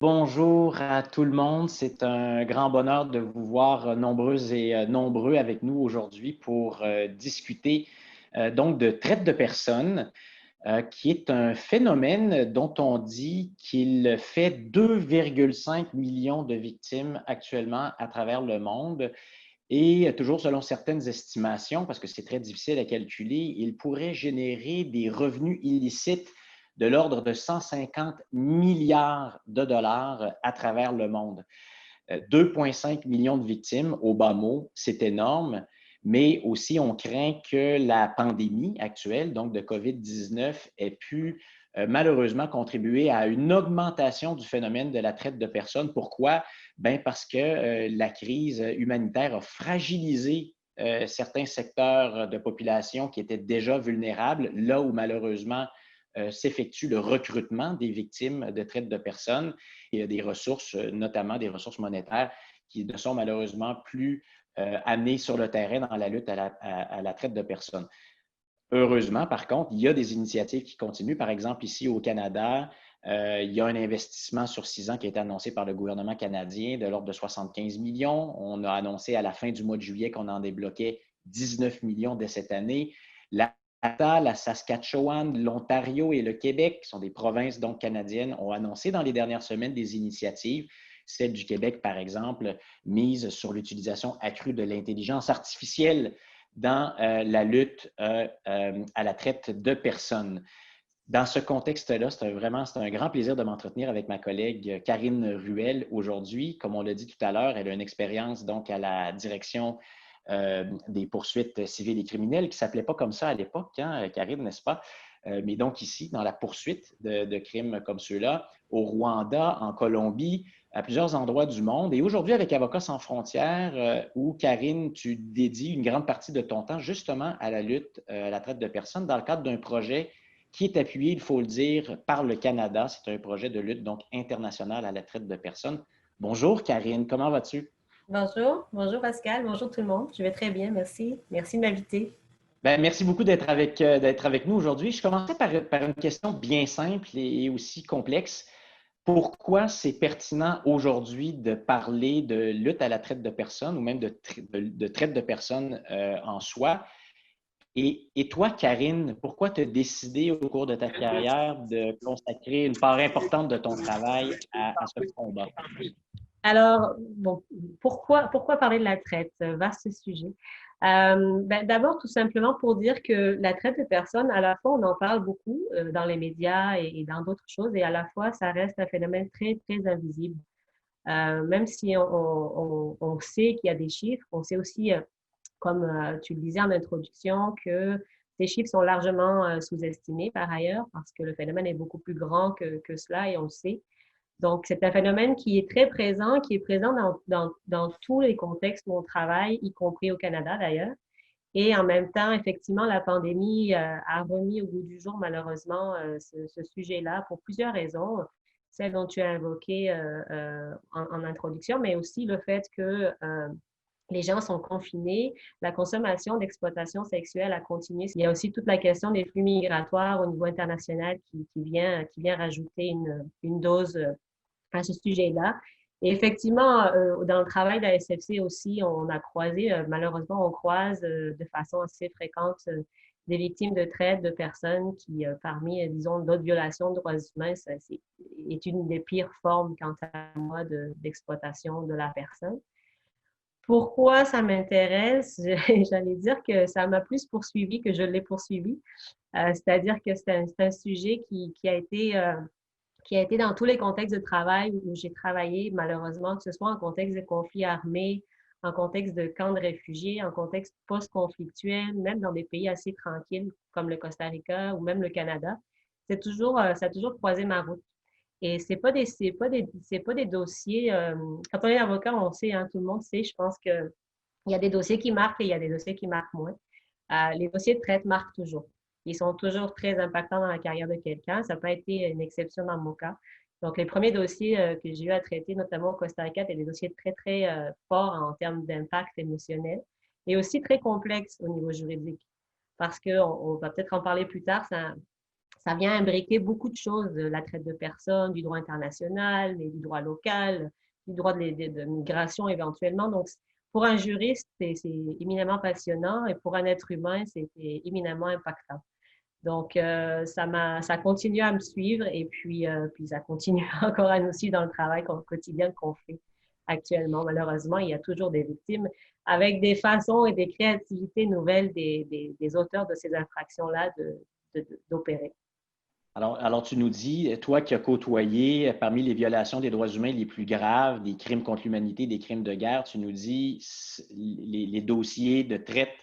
Bonjour à tout le monde. C'est un grand bonheur de vous voir nombreuses et nombreux avec nous aujourd'hui pour discuter donc de traite de personnes, qui est un phénomène dont on dit qu'il fait 2,5 millions de victimes actuellement à travers le monde. Et toujours selon certaines estimations, parce que c'est très difficile à calculer, il pourrait générer des revenus illicites de l'ordre de 150 milliards de dollars à travers le monde. 2,5 millions de victimes, au bas mot, c'est énorme, mais aussi on craint que la pandémie actuelle, donc de COVID-19, ait pu malheureusement contribuer à une augmentation du phénomène de la traite de personnes. Pourquoi? Ben parce que la crise humanitaire a fragilisé certains secteurs de population qui étaient déjà vulnérables, là où malheureusement s'effectue le recrutement des victimes de traite de personnes. Il y a des ressources, notamment des ressources monétaires, qui ne sont malheureusement plus amenées sur le terrain dans la lutte à la traite de personnes. Heureusement, par contre, il y a des initiatives qui continuent. Par exemple, ici au Canada, il y a un investissement sur 6 ans qui a été annoncé par le gouvernement canadien de l'ordre de 75 millions. On a annoncé à la fin du mois de juillet qu'on en débloquait 19 millions dès cette année. La Saskatchewan, l'Ontario et le Québec, qui sont des provinces donc canadiennes, ont annoncé dans les dernières semaines des initiatives. Celle du Québec, par exemple, mise sur l'utilisation accrue de l'intelligence artificielle dans la lutte à la traite de personnes. Dans ce contexte-là, c'est un grand plaisir de m'entretenir avec ma collègue Karine Ruel aujourd'hui. Comme on l'a dit tout à l'heure, elle a une expérience donc à la direction des poursuites civiles et criminelles, qui ne s'appelait pas comme ça à l'époque, hein, Karine, n'est-ce pas? Mais donc ici, dans la poursuite de crimes comme ceux-là, au Rwanda, en Colombie, à plusieurs endroits du monde. Et aujourd'hui, avec Avocats sans frontières, où, Karine, tu dédies une grande partie de ton temps justement à la lutte à la traite de personnes dans le cadre d'un projet qui est appuyé, il faut le dire, par le Canada. C'est un projet de lutte donc international à la traite de personnes. Bonjour, Karine, comment vas-tu? Bonjour Pascal, bonjour tout le monde. Je vais très bien, merci. Merci de m'inviter. Ben, merci beaucoup d'être avec nous aujourd'hui. Je commencerai par une question bien simple et aussi complexe. Pourquoi c'est pertinent aujourd'hui de parler de lutte à la traite de personnes ou même de traite de personnes en soi? Et toi, Karine, pourquoi tu as décidé au cours de ta carrière de consacrer une part importante de ton travail à ce combat? Alors, bon, pourquoi parler de la traite? Vaste sujet. D'abord, tout simplement pour dire que la traite de personnes, à la fois, on en parle beaucoup dans les médias et dans d'autres choses, et à la fois, ça reste un phénomène très, très invisible. Même si on sait qu'il y a des chiffres, on sait aussi, comme tu le disais en introduction, que ces chiffres sont largement sous-estimés par ailleurs, parce que le phénomène est beaucoup plus grand que cela et on le sait. Donc, c'est un phénomène qui est très présent, qui est présent dans tous les contextes où on travaille, y compris au Canada d'ailleurs. Et en même temps, effectivement, la pandémie a remis au goût du jour, malheureusement, ce sujet-là pour plusieurs raisons. Celle dont tu as invoqué en introduction, mais aussi le fait que les gens sont confinés, la consommation d'exploitation sexuelle a continué. Il y a aussi toute la question des flux migratoires au niveau international qui vient rajouter une dose à ce sujet-là. Et effectivement, dans le travail de la SFC aussi, on a croisé, malheureusement, on croise de façon assez fréquente des victimes de traite de personnes qui, parmi, disons, d'autres violations de droits humains, est une des pires formes, quant à moi, d'exploitation de la personne. Pourquoi ça m'intéresse? J'allais dire que ça m'a plus poursuivi que je l'ai poursuivi. C'est-à-dire que c'est un sujet qui a été dans tous les contextes de travail où j'ai travaillé, malheureusement, que ce soit en contexte de conflit armé, en contexte de camps de réfugiés, en contexte post-conflictuel, même dans des pays assez tranquilles comme le Costa Rica ou même le Canada. Ça a toujours croisé ma route. Et c'est pas des dossiers. Quand on est avocat, on sait, hein, tout le monde sait. Je pense que il y a des dossiers qui marquent et il y a des dossiers qui marquent moins. Les dossiers de traite marquent toujours. Ils sont toujours très impactants dans la carrière de quelqu'un. Ça n'a pas été une exception dans mon cas. Donc, les premiers dossiers que j'ai eu à traiter, notamment au Costa Rica, étaient des dossiers très, très forts en termes d'impact émotionnel et aussi très complexes au niveau juridique. Parce qu'on va peut-être en parler plus tard, ça vient imbriquer beaucoup de choses, la traite de personnes, du droit international, mais du droit local, du droit de migration éventuellement. Donc, pour un juriste, c'est éminemment passionnant et pour un être humain, c'était éminemment impactant. Donc, ça continue à me suivre et puis ça continue encore à nous suivre dans le travail quotidien qu'on fait actuellement. Malheureusement, il y a toujours des victimes avec des façons et des créativités nouvelles des auteurs de ces infractions-là d'opérer. Alors, tu nous dis, toi qui as côtoyé parmi les violations des droits humains les plus graves, des crimes contre l'humanité, des crimes de guerre, tu nous dis les dossiers de traite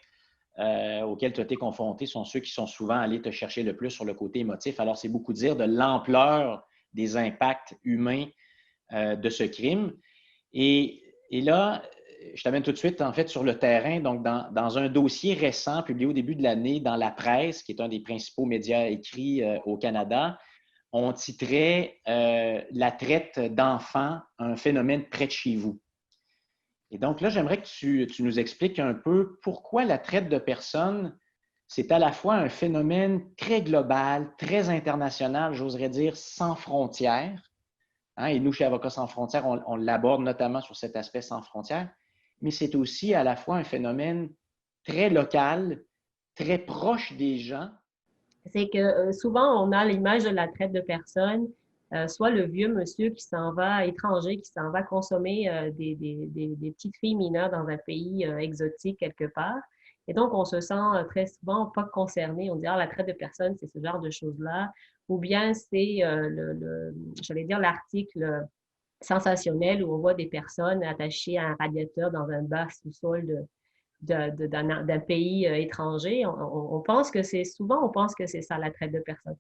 auxquels tu as été confronté sont ceux qui sont souvent allés te chercher le plus sur le côté émotif. Alors, c'est beaucoup dire de l'ampleur des impacts humains de ce crime. Et là, je t'amène tout de suite, en fait, sur le terrain. Donc, dans un dossier récent publié au début de l'année dans La Presse, qui est un des principaux médias écrits au Canada, on titrait La traite d'enfants, un phénomène près de chez vous. Et donc là, j'aimerais que tu nous expliques un peu pourquoi la traite de personnes, c'est à la fois un phénomène très global, très international, j'oserais dire sans frontières. Hein, et nous, chez Avocats sans frontières, on l'aborde notamment sur cet aspect sans frontières, mais c'est aussi à la fois un phénomène très local, très proche des gens. C'est que souvent, on a l'image de la traite de personnes, soit le vieux monsieur qui s'en va, étranger, qui s'en va consommer des petites filles mineures dans un pays exotique quelque part. Et donc, on se sent très souvent pas concerné. On dit, ah, la traite de personnes, c'est ce genre de choses-là. Ou bien c'est, j'allais dire, l'article sensationnel où on voit des personnes attachées à un radiateur dans un bas sous-sol d'un pays étranger. On pense que c'est souvent, on pense que c'est ça la traite de personnes.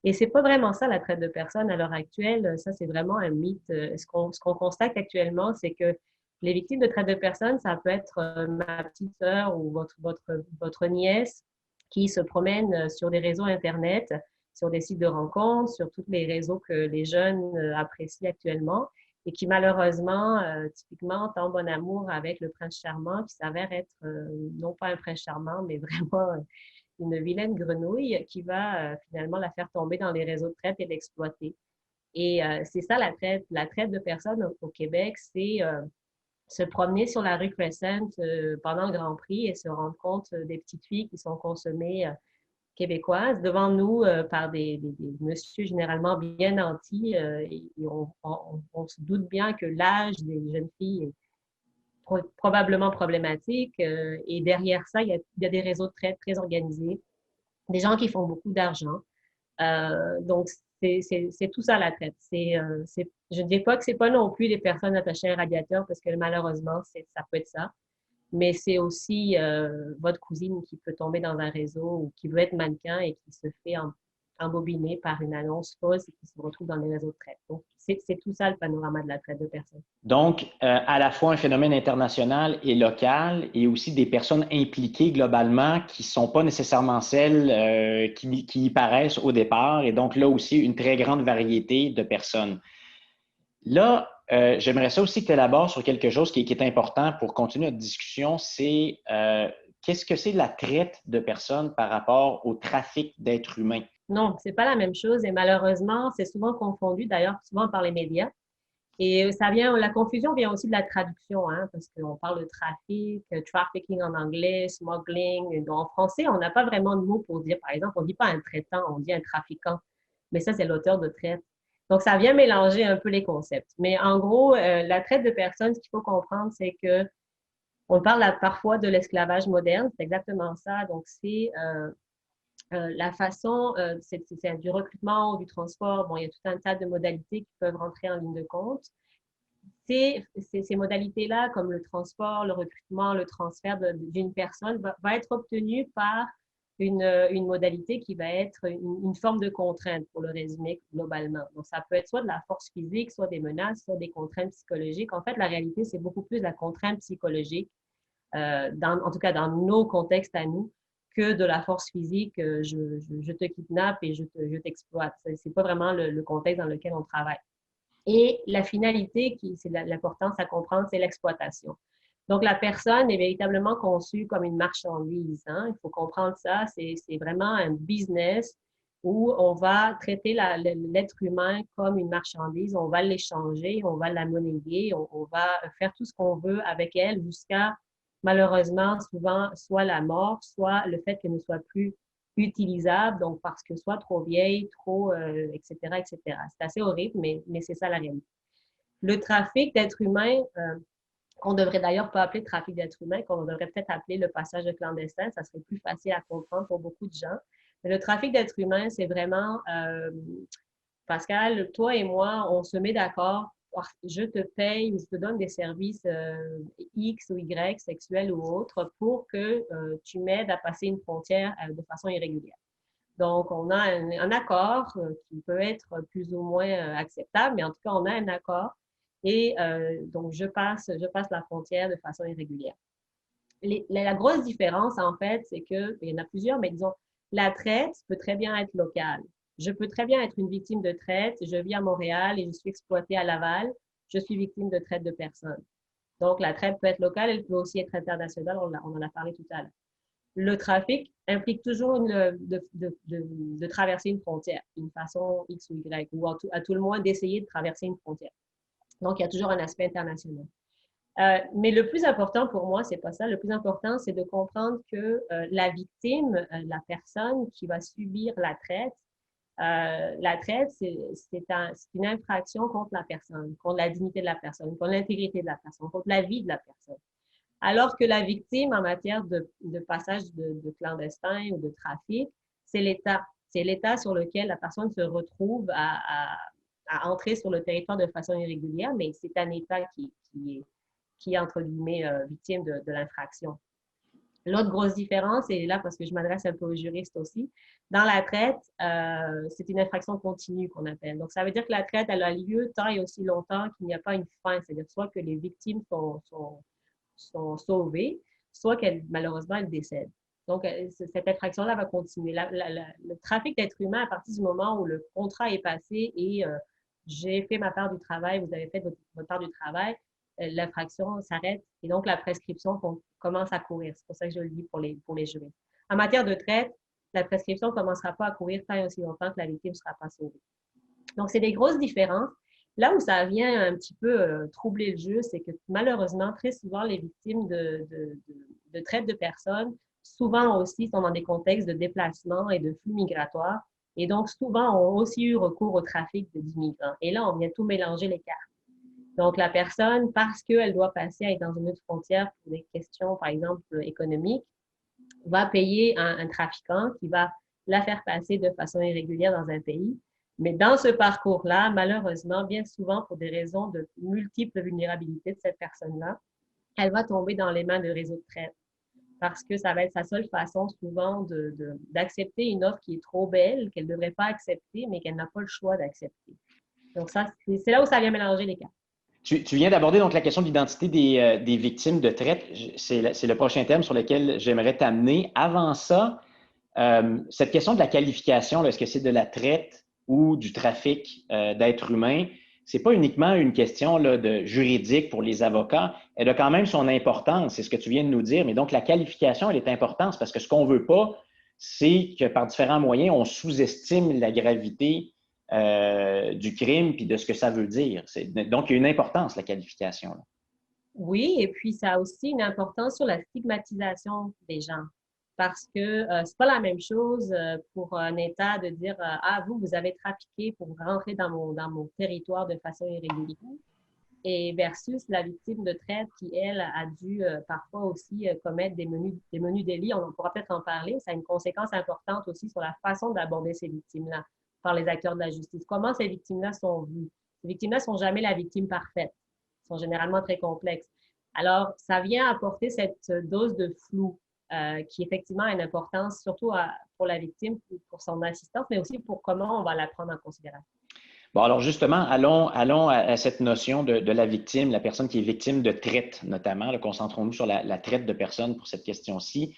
Et c'est pas vraiment ça la traite de personnes à l'heure actuelle. Ça, c'est vraiment un mythe. Ce qu'on constate actuellement, c'est que les victimes de traite de personnes, ça peut être ma petite sœur ou votre nièce qui se promène sur des réseaux Internet, sur des sites de rencontres, sur tous les réseaux que les jeunes apprécient actuellement et qui malheureusement, typiquement, tombe en amour avec le prince charmant qui s'avère être non pas un prince charmant, mais vraiment une vilaine grenouille qui va finalement la faire tomber dans les réseaux de traite et l'exploiter. Et c'est ça la traite de personnes au Québec, c'est se promener sur la rue Crescent pendant le Grand Prix et se rendre compte des petites filles qui sont consommées québécoises devant nous par des messieurs généralement bien nantis et on se doute bien que l'âge des jeunes filles est probablement problématique et derrière ça, il y a des réseaux de traite très organisés, des gens qui font beaucoup d'argent. Donc, c'est tout ça la traite. Je ne dis pas que c'est pas non plus les personnes attachées à un radiateur parce que malheureusement, ça peut être ça mais c'est aussi votre cousine qui peut tomber dans un réseau ou qui veut être mannequin et qui se fait embobiner par une annonce fausse et qui se retrouve dans les réseaux de traite. Donc, c'est tout ça le panorama de la traite de personnes. Donc, à la fois un phénomène international et local et aussi des personnes impliquées globalement qui ne sont pas nécessairement celles qui y paraissent au départ et donc là aussi une très grande variété de personnes. Là, j'aimerais ça aussi que tu élabores sur quelque chose qui est important pour continuer notre discussion, c'est qu'est-ce que c'est la traite de personnes par rapport au trafic d'êtres humains? Non, c'est pas la même chose et malheureusement, c'est souvent confondu, d'ailleurs, souvent par les médias. Et la confusion vient aussi de la traduction, hein, parce qu'on parle de trafic, trafficking en anglais, smuggling. En français, on n'a pas vraiment de mots pour dire, par exemple, on ne dit pas un traitant, on dit un trafiquant. Mais ça, c'est l'auteur de traite. Donc, ça vient mélanger un peu les concepts. Mais en gros, la traite de personnes, ce qu'il faut comprendre, c'est que on parle parfois de l'esclavage moderne. C'est exactement ça. Donc, c'est la façon, c'est du recrutement ou du transport. Bon, il y a tout un tas de modalités qui peuvent rentrer en ligne de compte. Ces modalités-là, comme le transport, le recrutement, le transfert d'une personne, va être obtenu par une modalité qui va être une forme de contrainte, pour le résumer globalement. Donc, ça peut être soit de la force physique, soit des menaces, soit des contraintes psychologiques. En fait, la réalité, c'est beaucoup plus la contrainte psychologique, en tout cas dans nos contextes à nous, que de la force physique, je te kidnappe et je t'exploite. C'est pas vraiment le contexte dans lequel on travaille. Et la finalité, c'est l'importance à comprendre, c'est l'exploitation. Donc, la personne est véritablement conçue comme une marchandise. Hein? Il faut comprendre ça. C'est vraiment un business où on va traiter l'être humain comme une marchandise, on va l'échanger, on va la monnayer, on va faire tout ce qu'on veut avec elle jusqu'à, malheureusement, souvent, soit la mort, soit le fait qu'elle ne soit plus utilisable, donc parce que soit trop vieille, trop, etc., etc. C'est assez horrible, mais c'est ça la réalité. Le trafic d'êtres humains, qu'on devrait d'ailleurs pas appeler trafic d'êtres humains, qu'on devrait peut-être appeler le passage de clandestin, ça serait plus facile à comprendre pour beaucoup de gens. Mais le trafic d'êtres humains, c'est vraiment, Pascal, toi et moi, on se met d'accord, je te paye ou je te donne des services X ou Y, sexuels ou autres, pour que tu m'aides à passer une frontière de façon irrégulière. Donc, on a un accord qui peut être plus ou moins acceptable, mais en tout cas, on a un accord. Et donc, je passe la frontière de façon irrégulière. La grosse différence, en fait, c'est que, il y en a plusieurs, mais disons, la traite peut très bien être locale. Je peux très bien être une victime de traite. Je vis à Montréal et je suis exploitée à Laval. Je suis victime de traite de personnes. Donc, la traite peut être locale, elle peut aussi être internationale. On en a parlé tout à l'heure. Le trafic implique toujours de traverser une frontière d'une façon X ou Y, ou à tout le moins d'essayer de traverser une frontière. Donc, il y a toujours un aspect international. Mais le plus important pour moi, c'est pas ça. Le plus important, c'est de comprendre que la victime, la personne qui va subir la traite, c'est une infraction contre la personne, contre la dignité de la personne, contre l'intégrité de la personne, contre la vie de la personne. Alors que la victime, en matière de passage de clandestin ou de trafic, c'est l'État. C'est l'État sur lequel la personne se retrouve à entrer sur le territoire de façon irrégulière, mais c'est un État qui est entre guillemets, victime de l'infraction. L'autre grosse différence, et là parce que je m'adresse un peu aux juristes aussi, dans la traite, c'est une infraction continue qu'on appelle. Donc, ça veut dire que la traite, elle a lieu tant et aussi longtemps qu'il n'y a pas une fin. C'est-à-dire soit que les victimes sont sauvées, soit qu'elles, malheureusement, elles décèdent. Donc, cette infraction-là va continuer. Le trafic d'êtres humains, à partir du moment où le contrat est passé et j'ai fait ma part du travail, vous avez fait votre part du travail, l'infraction s'arrête et donc la prescription commence à courir. C'est pour ça que je le dis pour les juristes. En matière de traite, la prescription ne commencera pas à courir tant et aussi longtemps que la victime ne sera pas sauvée. Donc, c'est des grosses différences. Là où ça vient un petit peu troubler le jeu, c'est que malheureusement, très souvent, les victimes de traite de personnes, souvent aussi, sont dans des contextes de déplacement et de flux migratoires. Et donc, souvent, ont aussi eu recours au trafic d'immigrants. Et là, on vient tout mélanger les cartes. Donc, la personne, parce qu'elle doit passer à être dans une autre frontière pour des questions, par exemple, économiques, va payer un trafiquant qui va la faire passer de façon irrégulière dans un pays. Mais dans ce parcours-là, malheureusement, bien souvent, pour des raisons de multiples vulnérabilités de cette personne-là, elle va tomber dans les mains de réseaux de traite parce que ça va être sa seule façon souvent d'accepter une offre qui est trop belle, qu'elle ne devrait pas accepter, mais qu'elle n'a pas le choix d'accepter. Donc ça, c'est là où ça vient mélanger les cas. Tu viens d'aborder donc la question de l'identité des victimes de traite. C'est le prochain thème sur lequel j'aimerais t'amener. Avant ça, cette question de la qualification, est-ce que c'est de la traite ou du trafic d'êtres humains? C'est pas uniquement une question là, de juridique pour les avocats. Elle a quand même son importance, c'est ce que tu viens de nous dire. Mais donc, la qualification, elle est importante parce que ce qu'on veut pas, c'est que par différents moyens, on sous-estime la gravité du crime puis de ce que ça veut dire. Donc, il y a une importance, la qualification. Là. Oui, et puis ça a aussi une importance sur la stigmatisation des gens. Parce que c'est pas la même chose pour un État de dire ah, vous avez trafiqué pour rentrer dans mon territoire de façon irrégulière, et versus la victime de traite qui, elle, a dû parfois aussi commettre des menus délits. On pourra peut-être en parler. Ça a une conséquence importante aussi sur la façon d'aborder ces victimes-là par les acteurs de la justice. Comment ces victimes-là sont vues? Ces victimes-là ne sont jamais la victime parfaite. Elles sont généralement très complexes. Alors, ça vient apporter cette dose de flou qui effectivement a une importance, surtout pour la victime, pour son assistance, mais aussi pour comment on va la prendre en considération. Bon, alors justement, allons à cette notion de la victime, la personne qui est victime de traite, notamment. Concentrons-nous sur la traite de personnes pour cette question-ci.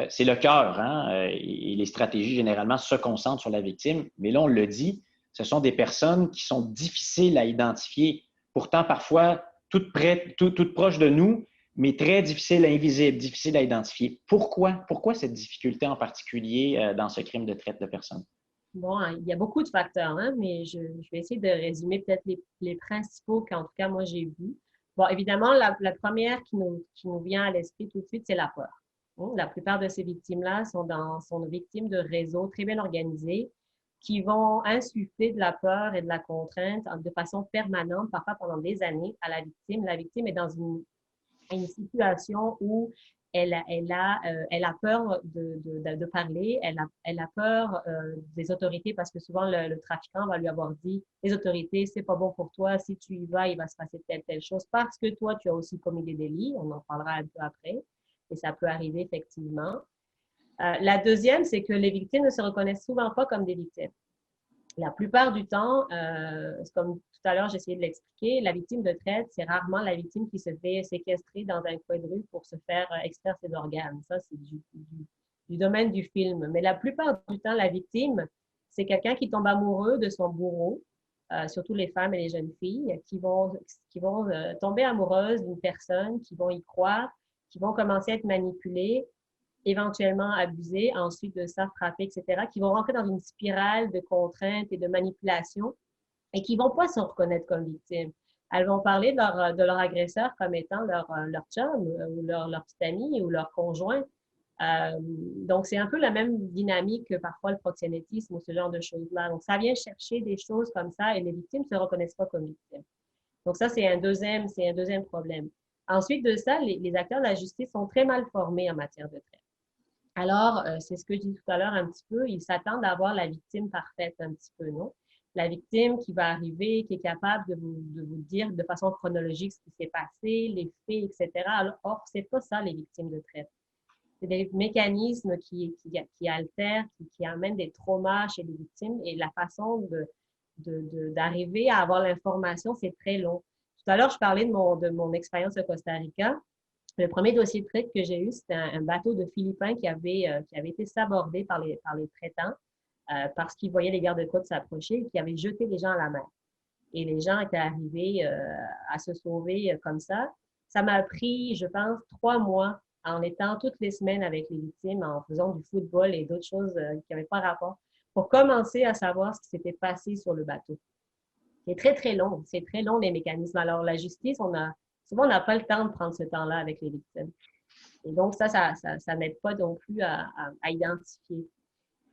C'est le cœur, hein, et les stratégies généralement se concentrent sur la victime. Mais là, on le dit, ce sont des personnes qui sont difficiles à identifier, pourtant parfois toutes proches de nous, mais très difficiles, invisibles, difficiles à identifier. Pourquoi cette difficulté en particulier dans ce crime de traite de personnes? Bon, hein, il y a beaucoup de facteurs, hein, mais je vais essayer de résumer peut-être les principaux qu'en tout cas, moi, j'ai vus. Bon, évidemment, la première qui nous vient à l'esprit tout de suite, c'est la peur. La plupart de ces victimes-là sont victimes de réseaux très bien organisés qui vont insuffler de la peur et de la contrainte de façon permanente, parfois pendant des années, à la victime. La victime est dans une situation où elle a peur de parler, elle a peur des autorités parce que souvent le trafiquant va lui avoir dit, les autorités, c'est pas bon pour toi, si tu y vas, il va se passer telle chose parce que toi, tu as aussi commis des délits, on en parlera un peu après, et ça peut arriver effectivement. La deuxième, c'est que les victimes ne se reconnaissent souvent pas comme des victimes. La plupart du temps, comme tout à l'heure, j'essayais de l'expliquer, la victime de traite, c'est rarement la victime qui se fait séquestrer dans un coin de rue pour se faire extraire ses organes. Ça, c'est du domaine du film. Mais la plupart du temps, la victime, c'est quelqu'un qui tombe amoureux de son bourreau, surtout les femmes et les jeunes filles, qui vont tomber amoureuses d'une personne, qui vont y croire, qui vont commencer à être manipulées éventuellement abusés, ensuite de ça, frappés, etc., qui vont rentrer dans une spirale de contraintes et de manipulation et qui ne vont pas se reconnaître comme victimes. Elles vont parler de leur agresseur comme étant leur chum ou leur petit ami ou leur conjoint. Donc, c'est un peu la même dynamique que parfois le proxénétisme ou ce genre de choses-là. Donc, ça vient chercher des choses comme ça et les victimes ne se reconnaissent pas comme victimes. Donc, ça, c'est un deuxième problème. Ensuite de ça, les acteurs de la justice sont très mal formés en matière de traite. Alors, c'est ce que je dis tout à l'heure un petit peu, ils s'attendent à avoir la victime parfaite un petit peu, non? La victime qui va arriver, qui est capable de vous dire de façon chronologique ce qui s'est passé, les faits, etc. Alors, or, c'est pas ça, les victimes de traite. C'est des mécanismes qui altèrent, qui amènent des traumas chez les victimes et la façon d'arriver à avoir l'information, c'est très long. Tout à l'heure, je parlais de mon expérience au Costa Rica. Le premier dossier de traite que j'ai eu, c'était un bateau de Philippins qui avait été sabordé par les traitants parce qu'ils voyaient les gardes-côtes s'approcher et qui avaient jeté les gens à la mer. Et les gens étaient arrivés à se sauver comme ça. Ça m'a pris, je pense, 3 mois en étant toutes les semaines avec les victimes, en faisant du football et d'autres choses qui n'avaient pas rapport, pour commencer à savoir ce qui s'était passé sur le bateau. C'est très, très long. C'est très long, les mécanismes. Alors, la justice, souvent, on n'a pas le temps de prendre ce temps-là avec les victimes. Et donc, ça n'aide pas non plus à identifier.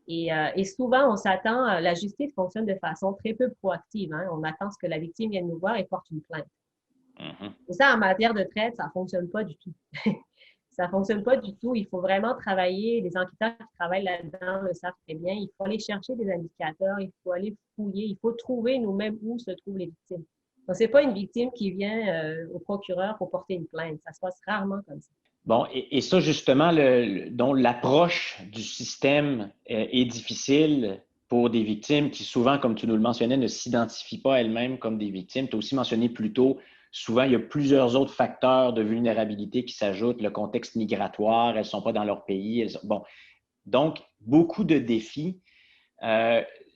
Et souvent, on s'attend, la justice fonctionne de façon très peu proactive. Hein. On attend ce que la victime vienne nous voir et porte une plainte. Et ça, en matière de traite, ça ne fonctionne pas du tout. Ça ne fonctionne pas du tout. Il faut vraiment travailler. Les enquêteurs qui travaillent là-dedans le savent très bien. Il faut aller chercher des indicateurs. Il faut aller fouiller. Il faut trouver nous-mêmes où se trouvent les victimes. Donc, ce n'est pas une victime qui vient au procureur pour porter une plainte. Ça se passe rarement comme ça. Bon, et ça, justement, dont l'approche du système est difficile pour des victimes qui, souvent, comme tu nous le mentionnais, ne s'identifient pas elles-mêmes comme des victimes. Tu as aussi mentionné plus tôt, souvent, il y a plusieurs autres facteurs de vulnérabilité qui s'ajoutent, le contexte migratoire, elles ne sont pas dans leur pays. Bon, donc, beaucoup de défis.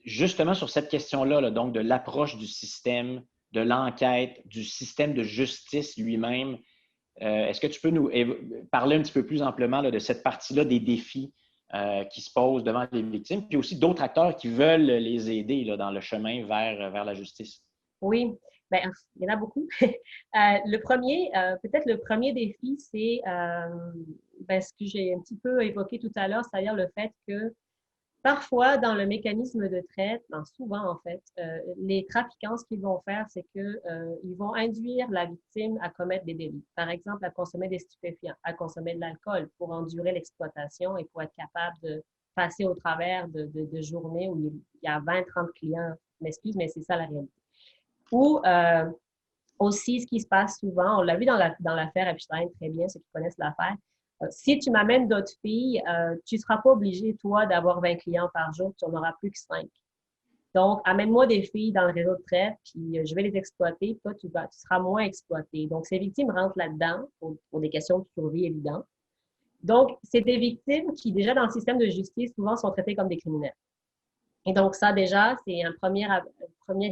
Justement, sur cette question-là, donc de l'approche du système, de l'enquête, du système de justice lui-même, est-ce que tu peux nous parler un petit peu plus amplement là, de cette partie-là des défis qui se posent devant les victimes, puis aussi d'autres acteurs qui veulent les aider là, dans le chemin vers la justice? Oui, ben, il y en a beaucoup. Peut-être le premier défi, c'est ce que j'ai un petit peu évoqué tout à l'heure, c'est-à-dire le fait que parfois, dans le mécanisme de traite, souvent en fait, les trafiquants, ce qu'ils vont faire, c'est qu'ils vont induire la victime à commettre des délits. Par exemple, à consommer des stupéfiants, à consommer de l'alcool pour endurer l'exploitation et pour être capable de passer au travers de journées où il y a 20-30 clients. Je m'excuse, mais c'est ça la réalité. Ou aussi, ce qui se passe souvent, on l'a vu dans l'affaire Epstein, très bien, ceux qui connaissent l'affaire, si tu m'amènes d'autres filles, tu ne seras pas obligé, toi, d'avoir 20 clients par jour, tu n'en auras plus que 5. Donc, amène-moi des filles dans le réseau de traite, puis je vais les exploiter, toi, tu seras moins exploité. Donc, ces victimes rentrent là-dedans pour des questions de survie évidentes. Donc, c'est des victimes qui, déjà, dans le système de justice, souvent sont traitées comme des criminels. Et donc, ça, déjà, c'est une première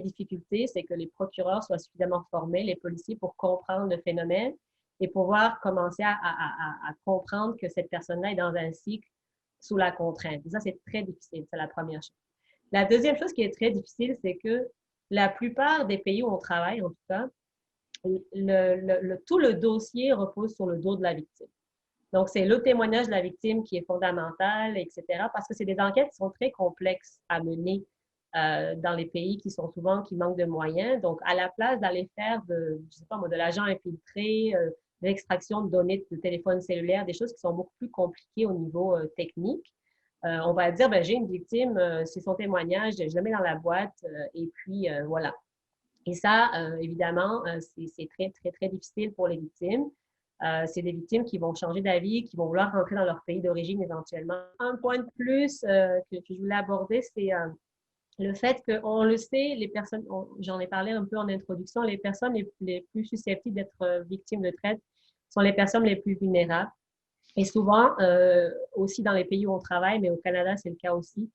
difficulté, c'est que les procureurs soient suffisamment formés, les policiers, pour comprendre le phénomène et pouvoir commencer à comprendre que cette personne-là est dans un cycle sous la contrainte. Et ça, c'est très difficile, c'est la première chose. La deuxième chose qui est très difficile, c'est que la plupart des pays où on travaille, en tout cas, tout le dossier repose sur le dos de la victime. Donc, c'est le témoignage de la victime qui est fondamental, etc., parce que c'est des enquêtes qui sont très complexes à mener dans les pays qui manquent de moyens. Donc, à la place d'aller faire je sais pas moi, de l'agent infiltré, de l'extraction de données de téléphone cellulaire, des choses qui sont beaucoup plus compliquées au niveau technique, on va dire, ben, j'ai une victime, c'est son témoignage, je le mets dans la boîte et puis voilà. Et ça, évidemment, c'est très, très, très difficile pour les victimes. C'est des victimes qui vont changer d'avis, qui vont vouloir rentrer dans leur pays d'origine éventuellement. Un point de plus que je voulais aborder, c'est le fait qu'on le sait, les personnes, j'en ai parlé un peu en introduction, les personnes les plus susceptibles d'être victimes de traite sont les personnes les plus vulnérables. Et souvent, aussi dans les pays où on travaille, mais au Canada, c'est le cas aussi,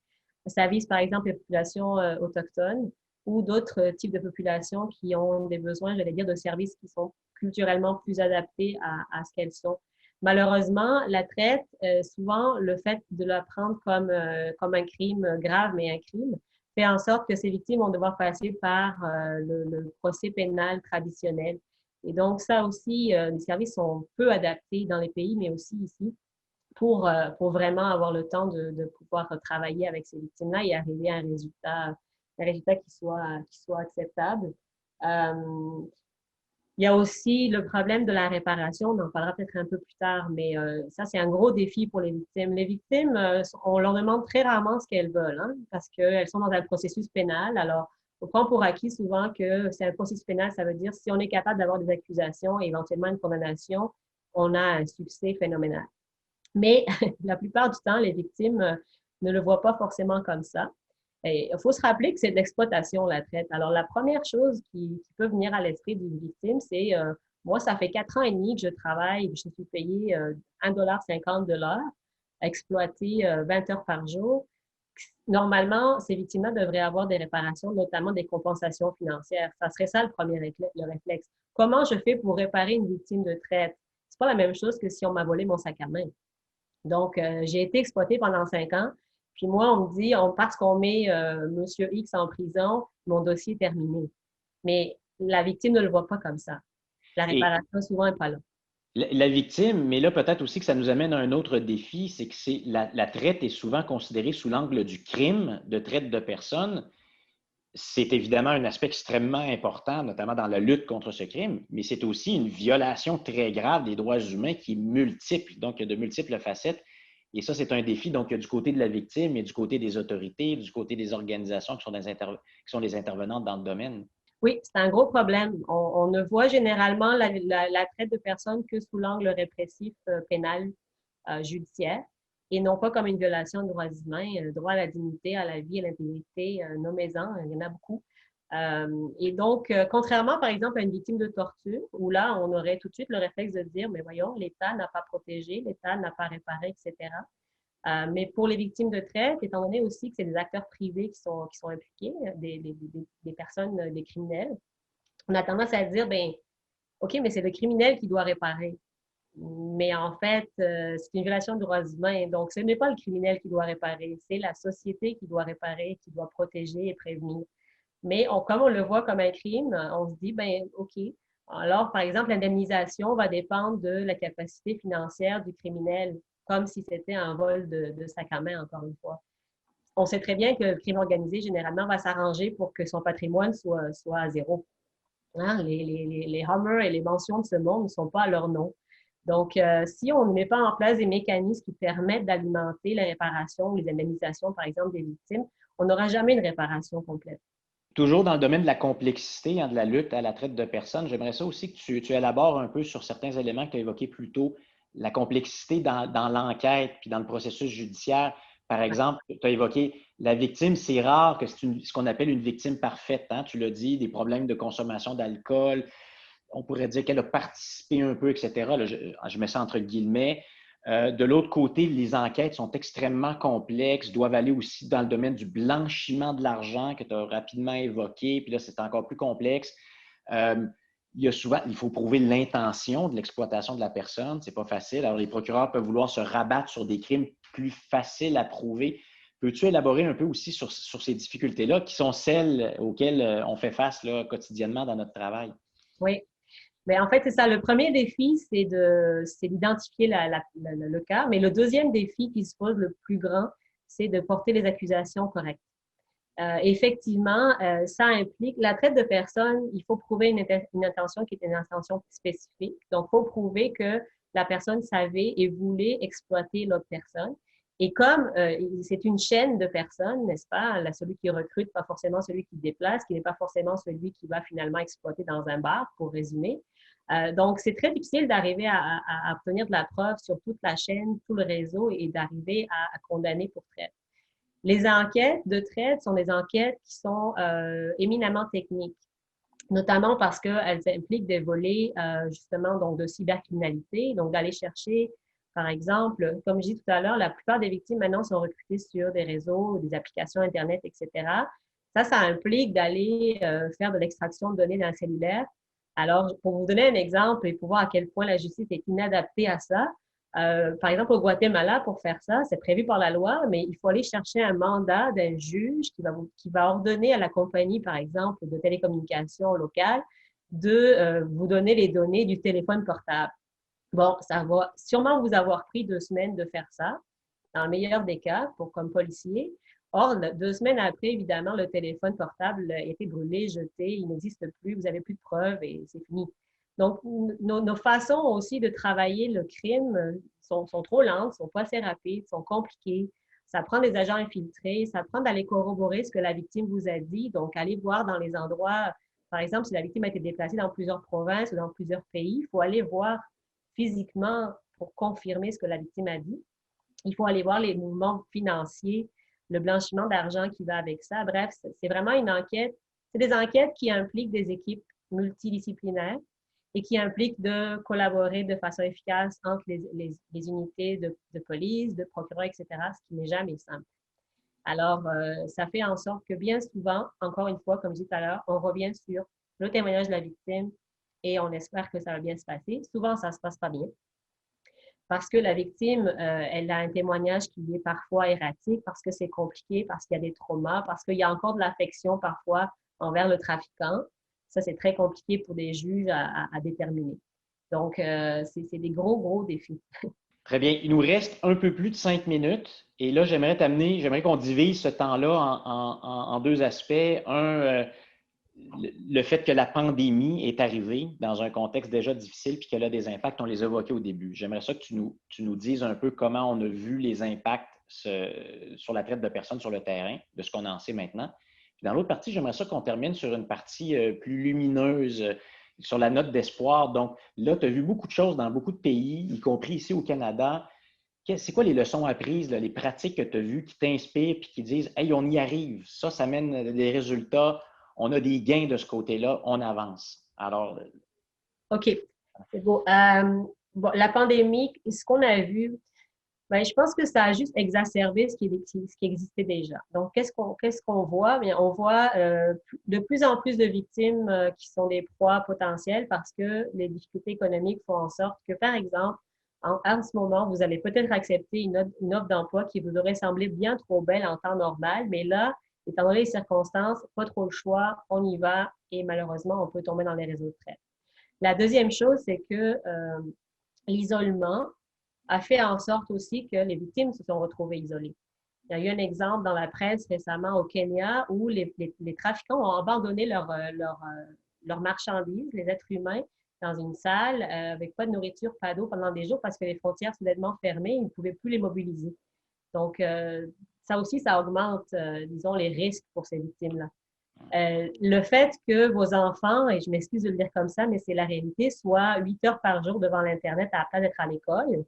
ça vise par exemple les populations autochtones ou d'autres types de populations qui ont des besoins, j'allais dire, de services qui sont culturellement plus adaptés à ce qu'elles sont. Malheureusement, la traite, souvent, le fait de la prendre comme un crime grave, mais un crime, fait en sorte que ces victimes vont devoir passer par le procès pénal traditionnel. Et donc, ça aussi, les services sont peu adaptés dans les pays, mais aussi ici, pour vraiment avoir le temps de pouvoir travailler avec ces victimes-là et arriver à un résultat qui soit acceptable. Euh, il y a aussi le problème de la réparation, on en parlera peut-être un peu plus tard, mais ça, c'est un gros défi pour les victimes. Les victimes, on leur demande très rarement ce qu'elles veulent, hein, parce qu'elles sont dans un processus pénal. Alors, on prend pour acquis souvent que c'est un processus pénal, ça veut dire si on est capable d'avoir des accusations et éventuellement une condamnation, on a un succès phénoménal. Mais la plupart du temps, les victimes ne le voient pas forcément comme ça. Et il faut se rappeler que c'est de l'exploitation, la traite. Alors, la première chose qui peut venir à l'esprit d'une victime, c'est moi, ça fait 4 ans et demi que je travaille, je suis payée 1,50 $ de l'heure, exploitée 20 heures par jour. Normalement, ces victimes-là devraient avoir des réparations, notamment des compensations financières. Ça serait ça le premier le réflexe. Comment je fais pour réparer une victime de traite? C'est pas la même chose que si on m'a volé mon sac à main. Donc, j'ai été exploitée pendant 5 ans. Puis moi, on me dit, parce qu'on met Monsieur X en prison, mon dossier est terminé. Mais la victime ne le voit pas comme ça. La Et réparation, souvent, n'est pas là. la victime, mais là, peut-être aussi que ça nous amène à un autre défi, c'est que la traite est souvent considérée sous l'angle du crime de traite de personnes. C'est évidemment un aspect extrêmement important, notamment dans la lutte contre ce crime, mais c'est aussi une violation très grave des droits humains qui est multiple, donc il y a de multiples facettes. Et ça, c'est un défi, donc, du côté de la victime et du côté des autorités, du côté des organisations qui sont les intervenantes dans le domaine. Oui, c'est un gros problème. On ne voit généralement la traite de personnes que sous l'angle répressif pénal judiciaire et non pas comme une violation des droits humains, droit à la dignité, à la vie, à l'intégrité, nommez-en, il y en a beaucoup. Et donc, contrairement, par exemple, à une victime de torture, où là, on aurait tout de suite le réflexe de dire, mais voyons, l'État n'a pas protégé, l'État n'a pas réparé, etc. Mais pour les victimes de traite, étant donné aussi que c'est des acteurs privés qui sont impliqués, des personnes, des criminels, on a tendance à dire, ben, OK, mais c'est le criminel qui doit réparer. Mais en fait, c'est une violation de droits humains. Donc, ce n'est pas le criminel qui doit réparer, c'est la société qui doit réparer, qui doit protéger et prévenir. Mais comme on le voit comme un crime, on se dit, ben OK. Alors, par exemple, l'indemnisation va dépendre de la capacité financière du criminel, comme si c'était un vol de sac à main, encore une fois. On sait très bien que le crime organisé, généralement, va s'arranger pour que son patrimoine soit à zéro. Hein? Les Hummers et les mentions de ce monde ne sont pas à leur nom. Donc, si on ne met pas en place des mécanismes qui permettent d'alimenter les réparations ou les indemnisations, par exemple, des victimes, on n'aura jamais une réparation complète. Toujours dans le domaine de la complexité, hein, de la lutte à la traite de personnes, j'aimerais ça aussi que tu élabores un peu sur certains éléments que tu as évoqués plus tôt, la complexité dans l'enquête puis dans le processus judiciaire. Par exemple, tu as évoqué la victime, c'est rare que c'est ce qu'on appelle une victime parfaite. Hein, tu l'as dit, des problèmes de consommation d'alcool, on pourrait dire qu'elle a participé un peu, etc. Là, je mets ça entre guillemets. De l'autre côté, les enquêtes sont extrêmement complexes, doivent aller aussi dans le domaine du blanchiment de l'argent que tu as rapidement évoqué, puis là, c'est encore plus complexe. Il y a souvent, il faut prouver l'intention de l'exploitation de la personne, c'est pas facile. Alors, les procureurs peuvent vouloir se rabattre sur des crimes plus faciles à prouver. Peux-tu élaborer un peu aussi sur ces difficultés-là qui sont celles auxquelles on fait face là, quotidiennement dans notre travail? Oui. Mais en fait, c'est ça. Le premier défi, c'est d'identifier le cas. Mais le deuxième défi qui se pose le plus grand, c'est de porter les accusations correctes. Effectivement, ça implique la traite de personnes, il faut prouver une intention qui est une intention spécifique. Donc, il faut prouver que la personne savait et voulait exploiter l'autre personne. Et comme c'est une chaîne de personnes, n'est-ce pas? Celui qui recrute, pas forcément celui qui déplace, qui n'est pas forcément celui qui va finalement exploiter dans un bar, pour résumer. Donc, c'est très difficile d'arriver à obtenir de la preuve sur toute la chaîne, tout le réseau et d'arriver à condamner pour traite. Les enquêtes de traite sont des enquêtes qui sont éminemment techniques, notamment parce qu'elles impliquent des volets justement donc de cybercriminalité, donc d'aller chercher, par exemple, comme je dis tout à l'heure, la plupart des victimes maintenant sont recrutées sur des réseaux, des applications Internet, etc. Ça implique d'aller faire de l'extraction de données d'un cellulaire. Alors, pour vous donner un exemple et pour voir à quel point la justice est inadaptée à ça, par exemple, au Guatemala, pour faire ça, c'est prévu par la loi, mais il faut aller chercher un mandat d'un juge qui va ordonner à la compagnie, par exemple, de télécommunications locale, de vous donner les données du téléphone portable. Bon, ça va sûrement vous avoir pris 2 semaines de faire ça, dans le meilleur des cas, comme policier. Or, 2 semaines après, évidemment, le téléphone portable a été brûlé, jeté, il n'existe plus, vous n'avez plus de preuves et c'est fini. Donc, nos façons aussi de travailler le crime sont trop lentes, sont pas assez rapides, sont compliquées. Ça prend des agents infiltrés, ça prend d'aller corroborer ce que la victime vous a dit. Donc, aller voir dans les endroits, par exemple, si la victime a été déplacée dans plusieurs provinces ou dans plusieurs pays, il faut aller voir physiquement pour confirmer ce que la victime a dit. Il faut aller voir les mouvements financiers, le blanchiment d'argent qui va avec ça. Bref, c'est vraiment une enquête. C'est des enquêtes qui impliquent des équipes multidisciplinaires et qui impliquent de collaborer de façon efficace entre les unités de police, de procureur, etc., ce qui n'est jamais simple. Alors, ça fait en sorte que bien souvent, encore une fois, comme je disais tout à l'heure, on revient sur le témoignage de la victime et on espère que ça va bien se passer. Souvent, ça ne se passe pas bien parce que la victime, elle a un témoignage qui est parfois erratique, parce que c'est compliqué, parce qu'il y a des traumas, parce qu'il y a encore de l'affection parfois envers le trafiquant. Ça, c'est très compliqué pour des juges à déterminer. Donc, c'est des gros défis. Très bien. Il nous reste un peu plus de 5 minutes. Et là, j'aimerais qu'on divise ce temps-là en deux aspects. Un, le fait que la pandémie est arrivée dans un contexte déjà difficile puis qu'elle a des impacts, on les a évoqués au début. J'aimerais ça que tu nous dises un peu comment on a vu les impacts sur la traite de personnes sur le terrain, de ce qu'on en sait maintenant. Puis dans l'autre partie, j'aimerais ça qu'on termine sur une partie plus lumineuse, sur la note d'espoir. Donc là, tu as vu beaucoup de choses dans beaucoup de pays, y compris ici au Canada. C'est quoi les leçons apprises, là, les pratiques que tu as vues qui t'inspirent et qui disent « Hey, on y arrive, ça mène des résultats, on a des gains de ce côté-là, on avance. » Alors, OK, c'est beau. Bon, la pandémie, ce qu'on a vu, ben, je pense que ça a juste exacerbé ce qui existait déjà. Donc, qu'est-ce qu'on voit? Bien, on voit de plus en plus de victimes qui sont des proies potentielles parce que les difficultés économiques font en sorte que, par exemple, en ce moment, vous allez peut-être accepter une offre d'emploi qui vous aurait semblé bien trop belle en temps normal, mais là, étant donné les circonstances, pas trop le choix, on y va et malheureusement, on peut tomber dans les réseaux de traite. La deuxième chose, c'est que l'isolement a fait en sorte aussi que les victimes se sont retrouvées isolées. Il y a eu un exemple dans la presse récemment au Kenya où les trafiquants ont abandonné leurs marchandises, les êtres humains, dans une salle avec pas de nourriture, pas d'eau pendant des jours parce que les frontières soudainement fermées, ils ne pouvaient plus les mobiliser. Donc, ça aussi, ça augmente, disons, les risques pour ces victimes-là. Le fait que vos enfants, et je m'excuse de le dire comme ça, mais c'est la réalité, soient 8 heures par jour devant l'Internet à la place d'être à l'école,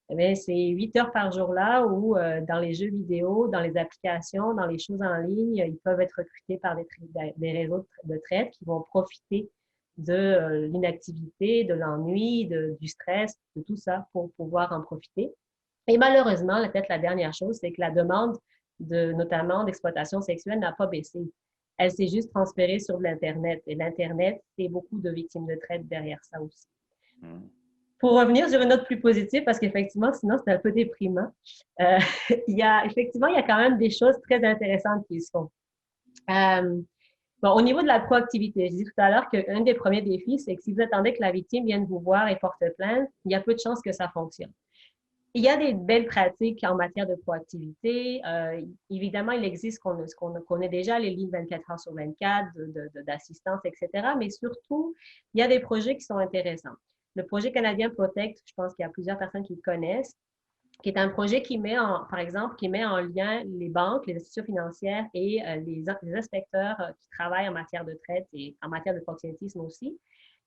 eh c'est 8 heures par jour là où dans les jeux vidéo, dans les applications, dans les choses en ligne, ils peuvent être recrutés par des réseaux de traite qui vont profiter de l'inactivité, de l'ennui, du stress, de tout ça pour pouvoir en profiter. Et malheureusement, peut-être la dernière chose, c'est que la demande notamment d'exploitation sexuelle n'a pas baissé. Elle s'est juste transférée sur l'Internet. Et l'Internet, c'est beaucoup de victimes de traite derrière ça aussi. Pour revenir sur une note plus positive, parce qu'effectivement, sinon, c'est un peu déprimant, euh, effectivement, il y a quand même des choses très intéressantes qui se font. Euh, Bon, au niveau de la proactivité, je disais tout à l'heure qu'un des premiers défis, c'est que si vous attendez que la victime vienne vous voir et porte plainte, il y a peu de chances que ça fonctionne. Il y a des belles pratiques en matière de proactivité. Évidemment, il existe ce qu'on connaît déjà, les lignes 24 heures sur 24 d'assistance, etc. Mais surtout, il y a des projets qui sont intéressants. Le projet canadien Protect, je pense qu'il y a plusieurs personnes qui le connaissent, qui est un projet qui met par exemple, qui met en lien les banques, les institutions financières et les inspecteurs qui travaillent en matière de traite et en matière de proxénétisme aussi,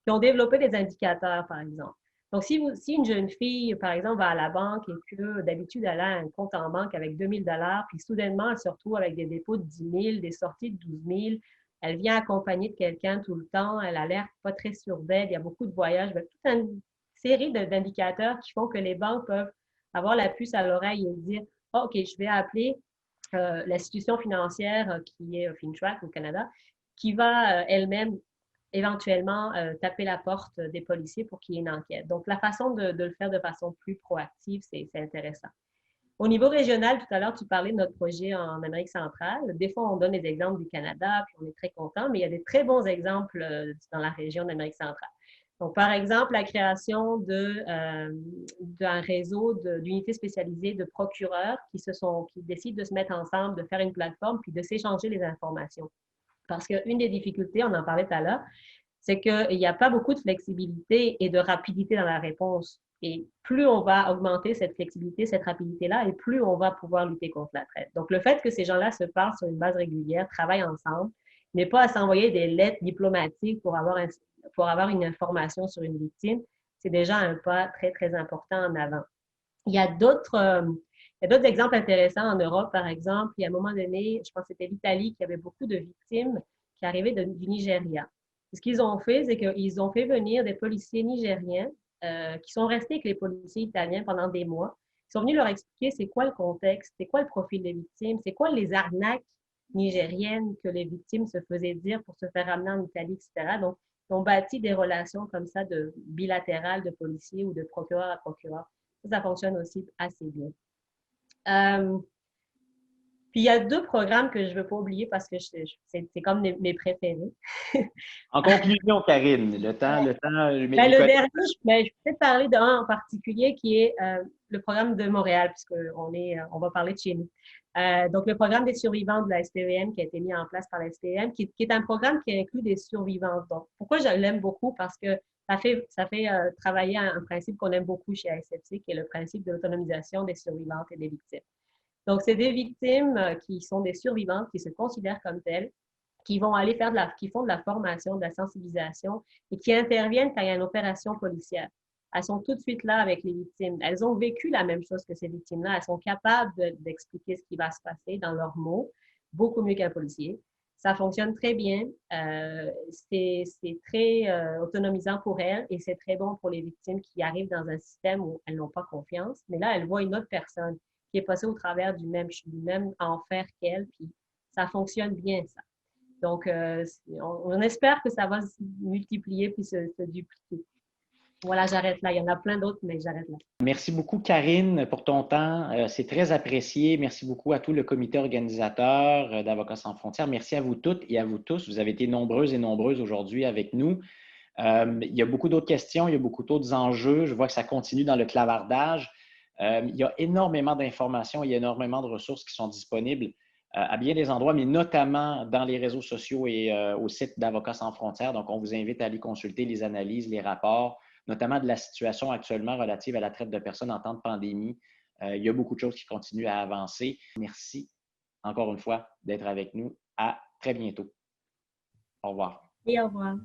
qui ont développé des indicateurs, par exemple. Donc, si une jeune fille, par exemple, va à la banque et que d'habitude, elle a un compte en banque avec 2 000 $, puis soudainement, elle se retrouve avec des dépôts de 10 000, des sorties de 12 000, elle vient accompagnée de quelqu'un tout le temps, elle a l'air pas très sûre d'elle, il y a beaucoup de voyages, toute une série d'indicateurs qui font que les banques peuvent avoir la puce à l'oreille et dire, oh, OK, je vais appeler l'institution financière qui est FinTrack au Canada, qui va elle-même éventuellement taper la porte des policiers pour qu'il y ait une enquête. Donc, la façon de le faire de façon plus proactive, c'est intéressant. Au niveau régional, tout à l'heure, tu parlais de notre projet en Amérique centrale. Des fois, on donne des exemples du Canada, puis on est très content, mais il y a des très bons exemples dans la région d'Amérique centrale. Donc, par exemple, la création d'un réseau d'unités spécialisées de procureurs qui décident de se mettre ensemble, de faire une plateforme, puis de s'échanger les informations. Parce qu'une des difficultés, on en parlait tout à l'heure, c'est qu'il n'y a pas beaucoup de flexibilité et de rapidité dans la réponse. Et plus on va augmenter cette flexibilité, cette rapidité-là, et plus on va pouvoir lutter contre la traite. Donc, le fait que ces gens-là se parlent sur une base régulière, travaillent ensemble, mais pas à s'envoyer des lettres diplomatiques pour avoir une information sur une victime, c'est déjà un pas très, très important en avant. Il y a d'autres exemples intéressants en Europe, par exemple. Il y a un moment donné, je pense que c'était l'Italie qui avait beaucoup de victimes qui arrivaient du Nigeria. Ce qu'ils ont fait, c'est qu'ils ont fait venir des policiers nigériens qui sont restés avec les policiers italiens pendant des mois. Ils sont venus leur expliquer c'est quoi le contexte, c'est quoi le profil des victimes, c'est quoi les arnaques nigériennes que les victimes se faisaient dire pour se faire ramener en Italie, etc. Donc, ils ont bâti des relations comme ça bilatérales de policiers ou de procureur à procureur. Ça fonctionne aussi assez bien. Euh, Puis il y a deux programmes que je ne veux pas oublier parce que c'est comme mes préférés. En conclusion, Karine, Ben, les le collègues. dernier, je vais peut-être parler d'un en particulier qui est le programme de Montréal, on va parler de chez nous. Donc, le programme des survivants de la SPVM qui a été mis en place par la SPVM, qui est un programme qui inclut des survivants. Donc, pourquoi je l'aime beaucoup? Parce que ça fait travailler un principe qu'on aime beaucoup chez ASFC, qui est le principe de l'autonomisation des survivantes et des victimes. Donc, c'est des victimes qui sont des survivantes, qui se considèrent comme telles, qui font de la formation, de la sensibilisation et qui interviennent quand il y a une opération policière. Elles sont tout de suite là avec les victimes. Elles ont vécu la même chose que ces victimes-là. Elles sont capables d'expliquer ce qui va se passer dans leurs mots, beaucoup mieux qu'un policier. Ça fonctionne très bien. C'est très autonomisant pour elles et c'est très bon pour les victimes qui arrivent dans un système où elles n'ont pas confiance. Mais là, elles voient une autre personne qui est passée au travers du même enfer qu'elle, puis ça fonctionne bien, ça. Donc, on espère que ça va se multiplier puis se dupliquer. Voilà, j'arrête là. Il y en a plein d'autres, mais j'arrête là. Merci beaucoup, Karine, pour ton temps. C'est très apprécié. Merci beaucoup à tout le comité organisateur d'Avocats sans frontières. Merci à vous toutes et à vous tous. Vous avez été nombreuses et nombreuses aujourd'hui avec nous. Il y a beaucoup d'autres questions, il y a beaucoup d'autres enjeux. Je vois que ça continue dans le clavardage. Il y a énormément d'informations, il y a énormément de ressources qui sont disponibles à bien des endroits, mais notamment dans les réseaux sociaux et au site d'Avocats sans frontières. Donc, on vous invite à aller consulter les analyses, les rapports, notamment de la situation actuellement relative à la traite de personnes en temps de pandémie. Il y a beaucoup de choses qui continuent à avancer. Merci encore une fois d'être avec nous. À très bientôt. Au revoir. Et au revoir.